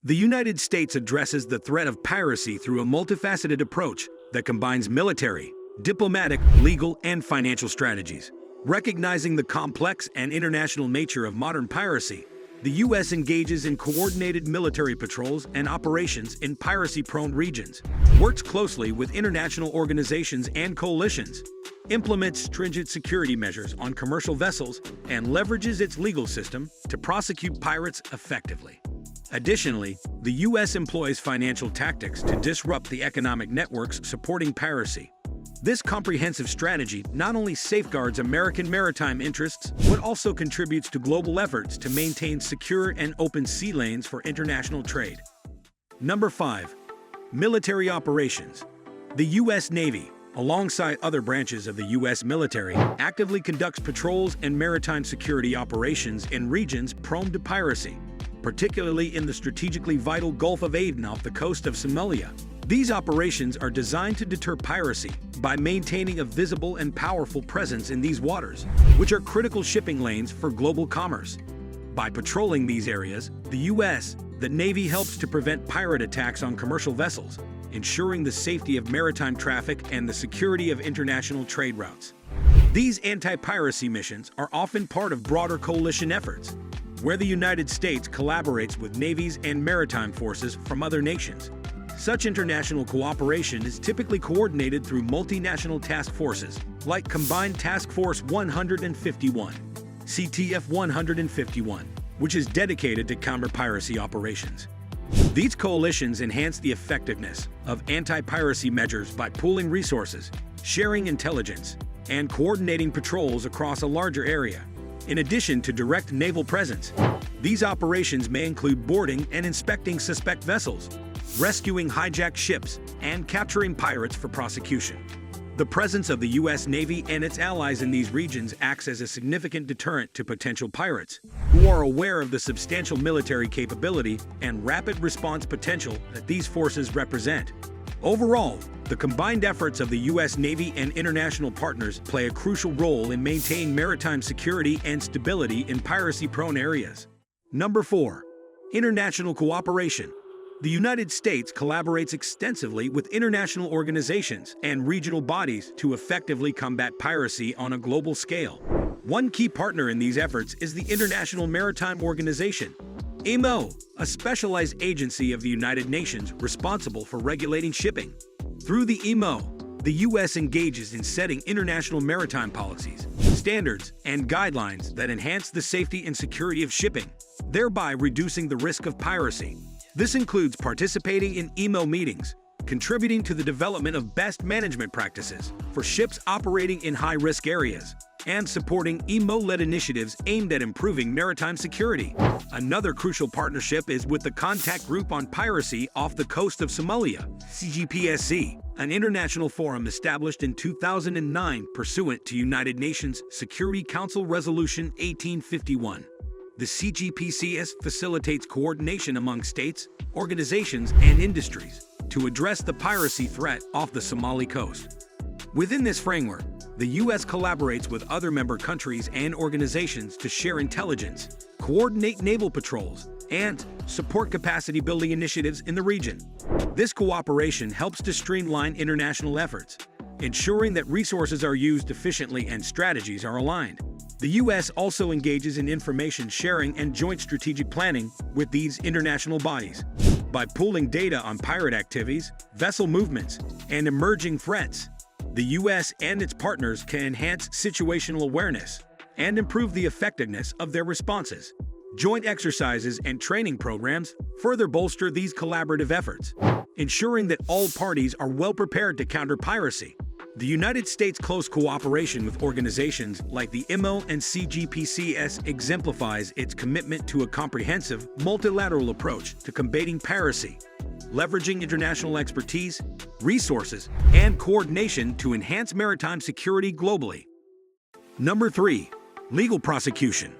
The United States addresses the threat of piracy through a multifaceted approach that combines military, diplomatic, legal, and financial strategies. Recognizing the complex and international nature of modern piracy, the U.S. engages in coordinated military patrols and operations in piracy-prone regions, works closely with international organizations and coalitions, implements stringent security measures on commercial vessels, and leverages its legal system to prosecute pirates effectively. Additionally, the U.S. employs financial tactics to disrupt the economic networks supporting piracy. This comprehensive strategy not only safeguards American maritime interests, but also contributes to global efforts to maintain secure and open sea lanes for international trade. Number 5. Military operations. The U.S. Navy, alongside other branches of the U.S. military, actively conducts patrols and maritime security operations in regions prone to piracy, particularly in the strategically vital Gulf of Aden off the coast of Somalia. These operations are designed to deter piracy by maintaining a visible and powerful presence in these waters, which are critical shipping lanes for global commerce. By patrolling these areas, the Navy helps to prevent pirate attacks on commercial vessels, ensuring the safety of maritime traffic and the security of international trade routes. These anti-piracy missions are often part of broader coalition efforts, where the United States collaborates with navies and maritime forces from other nations. Such international cooperation is typically coordinated through multinational task forces, like Combined Task Force 151, CTF 151, which is dedicated to counter-piracy operations. These coalitions enhance the effectiveness of anti-piracy measures by pooling resources, sharing intelligence, and coordinating patrols across a larger area. In addition to direct naval presence, these operations may include boarding and inspecting suspect vessels, rescuing hijacked ships, and capturing pirates for prosecution. The presence of the U.S. Navy and its allies in these regions acts as a significant deterrent to potential pirates, who are aware of the substantial military capability and rapid response potential that these forces represent. Overall, the combined efforts of the U.S. Navy and international partners play a crucial role in maintaining maritime security and stability in piracy-prone areas. Number 4. International cooperation. The United States collaborates extensively with international organizations and regional bodies to effectively combat piracy on a global scale. One key partner in these efforts is the International Maritime Organization, IMO, a specialized agency of the United Nations responsible for regulating shipping. Through the IMO, the U.S. engages in setting international maritime policies, standards, and guidelines that enhance the safety and security of shipping, thereby reducing the risk of piracy. This includes participating in IMO meetings, contributing to the development of best management practices for ships operating in high-risk areas, and supporting IMO-led initiatives aimed at improving maritime security. Another crucial partnership is with the Contact Group on Piracy off the coast of Somalia, CGPSC, an international forum established in 2009 pursuant to United Nations Security Council Resolution 1851. The CGPCS facilitates coordination among states, organizations, and industries to address the piracy threat off the Somali coast. Within this framework, the U.S. collaborates with other member countries and organizations to share intelligence, coordinate naval patrols, and support capacity-building initiatives in the region. This cooperation helps to streamline international efforts, ensuring that resources are used efficiently and strategies are aligned. The U.S. also engages in information sharing and joint strategic planning with these international bodies. By pooling data on pirate activities, vessel movements, and emerging threats, the U.S. and its partners can enhance situational awareness and improve the effectiveness of their responses. Joint exercises and training programs further bolster these collaborative efforts, ensuring that all parties are well prepared to counter piracy. The United States' close cooperation with organizations like the IMO and CGPCS exemplifies its commitment to a comprehensive, multilateral approach to combating piracy, leveraging international expertise, resources, and coordination to enhance maritime security globally. Number 3. Legal prosecution.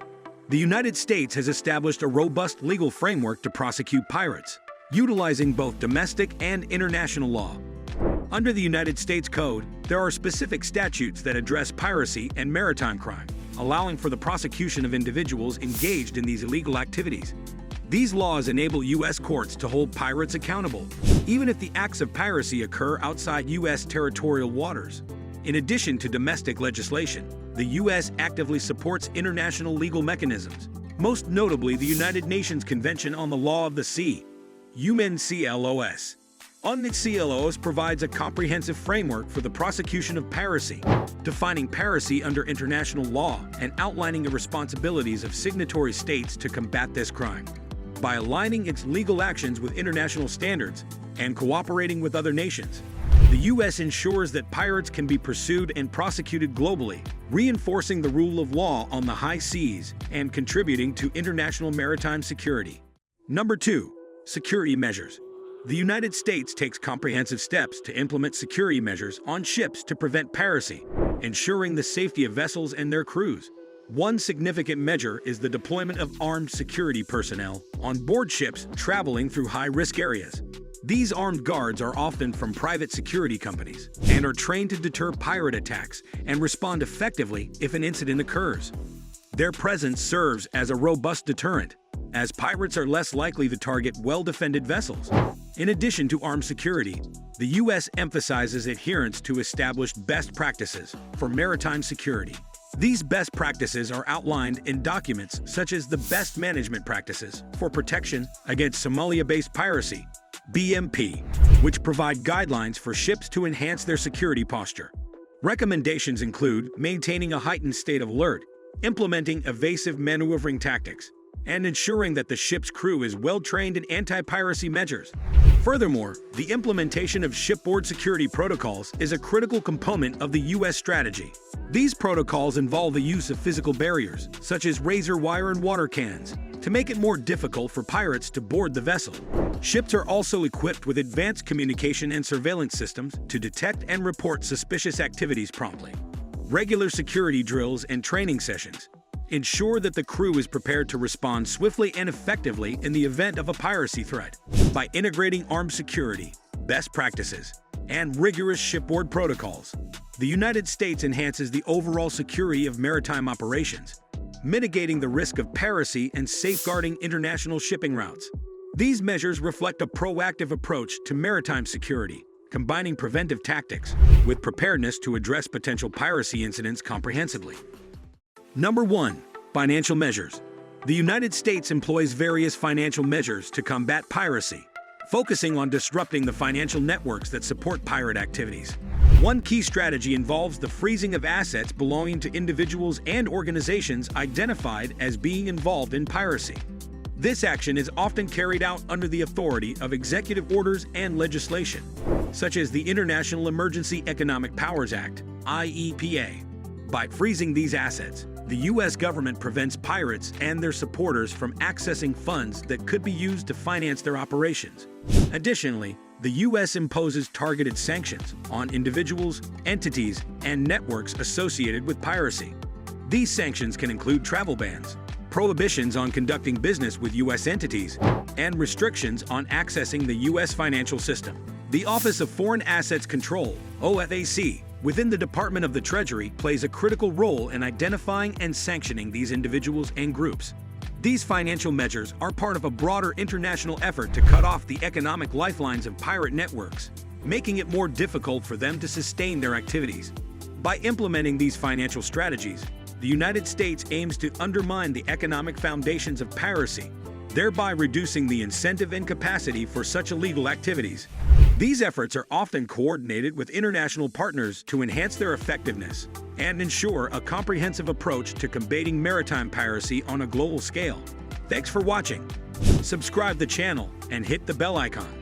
The United States has established a robust legal framework to prosecute pirates, utilizing both domestic and international law. Under the United States Code, there are specific statutes that address piracy and maritime crime, allowing for the prosecution of individuals engaged in these illegal activities. These laws enable U.S. courts to hold pirates accountable, even if the acts of piracy occur outside U.S. territorial waters. In addition to domestic legislation, the U.S. actively supports international legal mechanisms, most notably the United Nations Convention on the Law of the Sea, UNCLOS. UNCLOS provides a comprehensive framework for the prosecution of piracy, defining piracy under international law and outlining the responsibilities of signatory states to combat this crime. By aligning its legal actions with international standards and cooperating with other nations, the U.S. ensures that pirates can be pursued and prosecuted globally, reinforcing the rule of law on the high seas and contributing to international maritime security. Number 2. Security measures. The United States takes comprehensive steps to implement security measures on ships to prevent piracy, ensuring the safety of vessels and their crews. One significant measure is the deployment of armed security personnel on board ships traveling through high-risk areas. These armed guards are often from private security companies and are trained to deter pirate attacks and respond effectively if an incident occurs. Their presence serves as a robust deterrent, as pirates are less likely to target well-defended vessels. In addition to armed security, the U.S. emphasizes adherence to established best practices for maritime security. These best practices are outlined in documents such as the Best Management Practices for Protection Against Somalia-Based Piracy, BMP, which provide guidelines for ships to enhance their security posture. Recommendations include maintaining a heightened state of alert, implementing evasive maneuvering tactics, and ensuring that the ship's crew is well-trained in anti-piracy measures. Furthermore, the implementation of shipboard security protocols is a critical component of the U.S. strategy. These protocols involve the use of physical barriers, such as razor wire and water cans, to make it more difficult for pirates to board the vessel. Ships are also equipped with advanced communication and surveillance systems to detect and report suspicious activities promptly. Regular security drills and training sessions ensure that the crew is prepared to respond swiftly and effectively in the event of a piracy threat. By integrating armed security, best practices, and rigorous shipboard protocols, the United States enhances the overall security of maritime operations, mitigating the risk of piracy and safeguarding international shipping routes. These measures reflect a proactive approach to maritime security, combining preventive tactics with preparedness to address potential piracy incidents comprehensively. Number 1. Financial measures. The United States employs various financial measures to combat piracy, focusing on disrupting the financial networks that support pirate activities. One key strategy involves the freezing of assets belonging to individuals and organizations identified as being involved in piracy. This action is often carried out under the authority of executive orders and legislation, such as the International Emergency Economic Powers Act, IEPA. By freezing these assets, the U.S. government prevents pirates and their supporters from accessing funds that could be used to finance their operations. Additionally, the U.S. imposes targeted sanctions on individuals, entities, and networks associated with piracy. These sanctions can include travel bans, prohibitions on conducting business with U.S. entities, and restrictions on accessing the U.S. financial system. The Office of Foreign Assets Control, OFAC, within the Department of the Treasury plays a critical role in identifying and sanctioning these individuals and groups. These financial measures are part of a broader international effort to cut off the economic lifelines of pirate networks, making it more difficult for them to sustain their activities. By implementing these financial strategies, the United States aims to undermine the economic foundations of piracy, thereby reducing the incentive and capacity for such illegal activities. These efforts are often coordinated with international partners to enhance their effectiveness and ensure a comprehensive approach to combating maritime piracy on a global scale. Thanks for watching. Subscribe the channel and hit the bell icon.